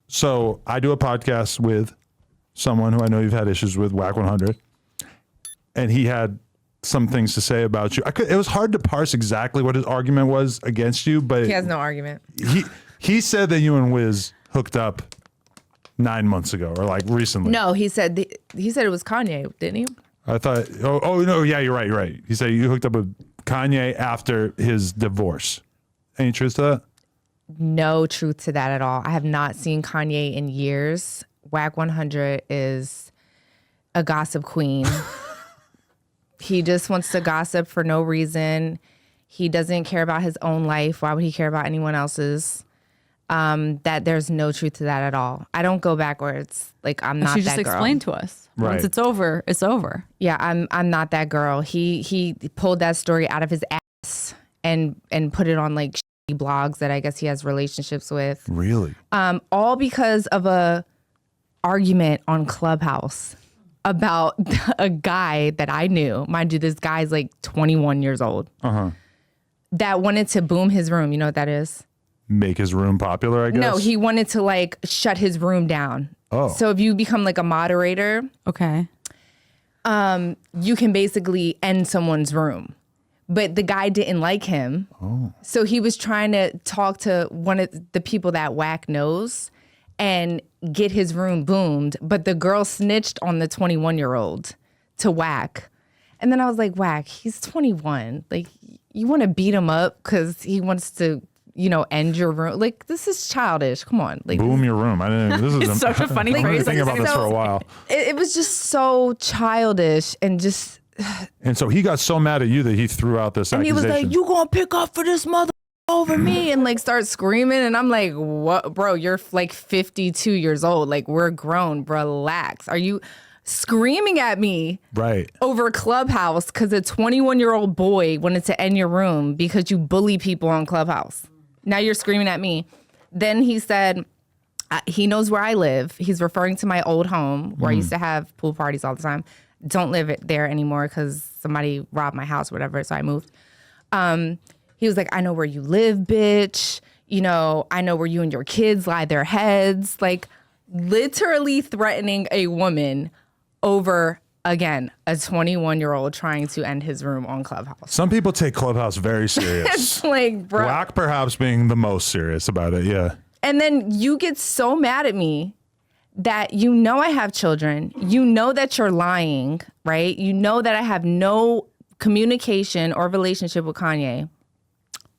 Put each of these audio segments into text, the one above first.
So I do a podcast with someone who I know you've had issues with, Wack100, and he had some things to say about you. It was hard to parse exactly what his argument was against you, but he has no argument. He said that you and Wiz hooked up 9 months ago, or like recently. No, he said it was Kanye, didn't he? I thought. Oh no, yeah, you're right. You're right. He said you hooked up with Kanye after his divorce. Any truth to that? No truth to that at all. I have not seen Kanye in years. Wack100 is a gossip queen. He just wants to gossip for no reason. He doesn't care about his own life. Why would he care about anyone else's? That there's no truth to that at all. I don't go backwards. Like, I'm not that girl. She just explained to us. Right. Once it's over, it's over. Yeah, I'm not that girl. He pulled that story out of his ass and put it on like blogs that I guess he has relationships with. Really? All because of a argument on Clubhouse about a guy that I knew. Mind you, this guy's like 21 years old. That wanted to boom his room. You know what that is? Make his room popular, I guess? No, he wanted to like shut his room down. Oh. So if you become like a moderator, Okay. you can basically end someone's room. But the guy didn't like him. Oh. So he was trying to talk to one of the people that Wack knows and get his room boomed. But the girl snitched on the 21-year-old to Wack. And then I was like, Wack, he's 21. Like, you want to beat him up because he wants to, end your room? Like, this is childish. Come on. Like, boom your room. I didn't. This is It's such a funny I've been phrase. thinking about this for a while. It was just so childish and just... And so he got so mad at you that he threw out this And he accusation. was like, you gonna pick up for this mother over me, and like start screaming. And I'm like, what, bro, you're like 52 years old. Like, we're grown, relax. Are you screaming at me right over Clubhouse because a 21-year-old boy wanted to end your room because you bully people on Clubhouse? Now you're screaming at me. Then he said, he knows where I live. He's referring to my old home where I used to have pool parties all the time. Don't live there anymore because somebody robbed my house or whatever, so I moved. He was like, I know where you live, bitch. I know where you and your kids lie their heads. Like, literally threatening a woman over, again, a 21-year-old trying to end his room on Clubhouse. Some people take Clubhouse very serious. It's like, bro. Wack perhaps being the most serious about it, yeah. And then you get so mad at me that I have children, that you're lying, right? You know that I have no communication or relationship with Kanye.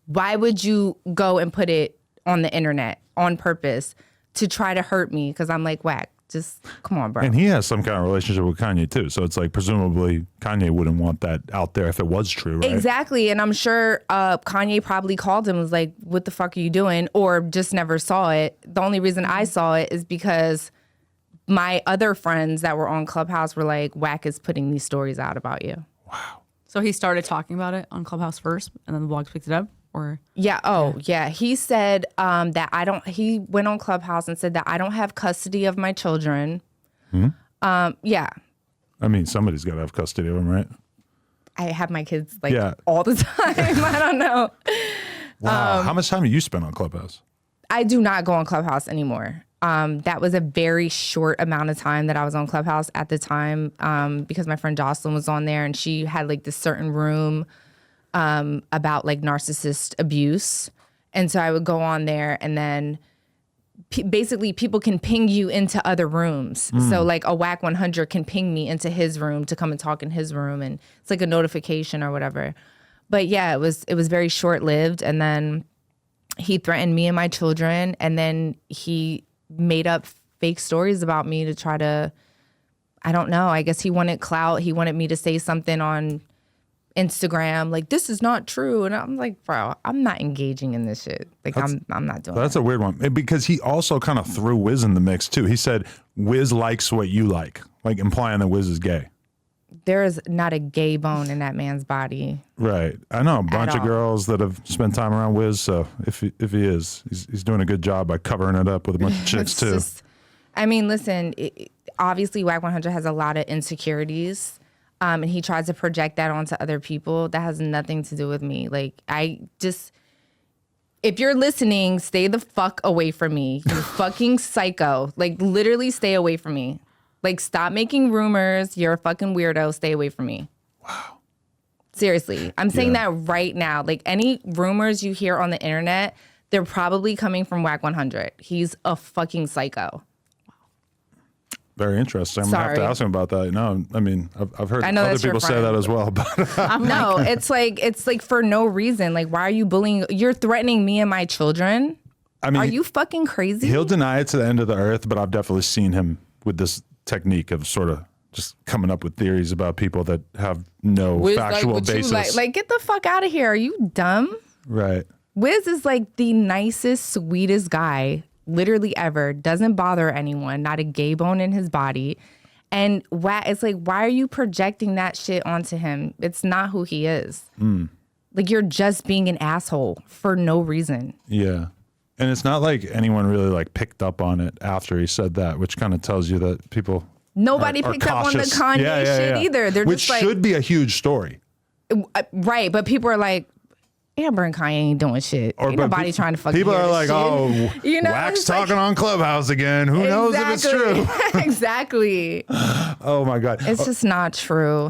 Why would you go and put it on the internet on purpose to try to hurt me? Because I'm like, Wack, just come on, bro. And he has some kind of relationship with Kanye too. So it's like, presumably Kanye wouldn't want that out there if it was true, right? Exactly. And I'm sure Kanye probably called him and was like, what the fuck are you doing? Or just never saw it. The only reason I saw it is because my other friends that were on Clubhouse were like, Wack is putting these stories out about you. Wow. So he started talking about it on Clubhouse first, and then the blogs picked it up? Or Yeah. Yeah. He said he went on Clubhouse and said that I don't have custody of my children. Yeah. I mean, somebody's got to have custody of him, right? I have my kids Yeah. all the time. I don't know. Wow. How much time do you spend on Clubhouse? I do not go on Clubhouse anymore. That was a very short amount of time that I was on Clubhouse at the time because my friend Jocelyn was on there and she had like this certain room about like narcissist abuse. And so I would go on there and then basically people can ping you into other rooms. So like a Wack100 can ping me into his room to come and talk in his room. And it's like a notification or whatever. But yeah, it was very short lived. And then he threatened me and my children. And then he made up fake stories about me to try to, I don't know, I guess he wanted clout. He wanted me to say something on Instagram, like, this is not true. And I'm like, bro, I'm not engaging in this shit. Like, I'm not doing That's that. a weird one. Because he also kind of threw Wiz in the mix too. He said, Wiz likes what you like implying that Wiz is gay. There is not a gay bone in that man's body. Right. I know a bunch of all. girls that have spent time around Wiz. So if he is, he's doing a good job by covering it up with a bunch of chicks It's too. just, I mean, listen, obviously Wack100 has a lot of insecurities. And he tries to project that onto other people. That has nothing to do with me. Like, If you're listening, stay the fuck away from me. You fucking psycho. Like, literally stay away from me. Like, stop making rumors. You're a fucking weirdo. Stay away from me. Wow. Seriously. I'm saying that right now. Like, any rumors you hear on the internet, they're probably coming from Wack100. He's a fucking psycho. Very interesting. I'm going to have to ask him about that. No, I mean, I've heard other people say that as well. But no, it's like for no reason. Like, why are you bullying? You're threatening me and my children. I mean, are you fucking crazy? He'll deny it to the end of the earth, but I've definitely seen him with this technique of sort of just coming up with theories about people that have no factual basis. Like, get the fuck out of here. Are you dumb? Right. Wiz is like the nicest, sweetest guy literally ever. Doesn't bother anyone. Not a gay bone in his body. And it's like, why are you projecting that shit onto him? It's not who he is. Like, you're just being an asshole for no reason. Yeah. And it's not like anyone really like picked up on it after he said that, which kind of tells you that people Nobody picked up on the Kanye shit either. They're which just like, should be a huge story. Right, but people are like, Amber and Kanye ain't doing shit. Ain't nobody trying to fucking people hear are this like, shit. oh, Wack's talking on Clubhouse again. Who knows if it's true? Exactly. Oh my God. It's just not true.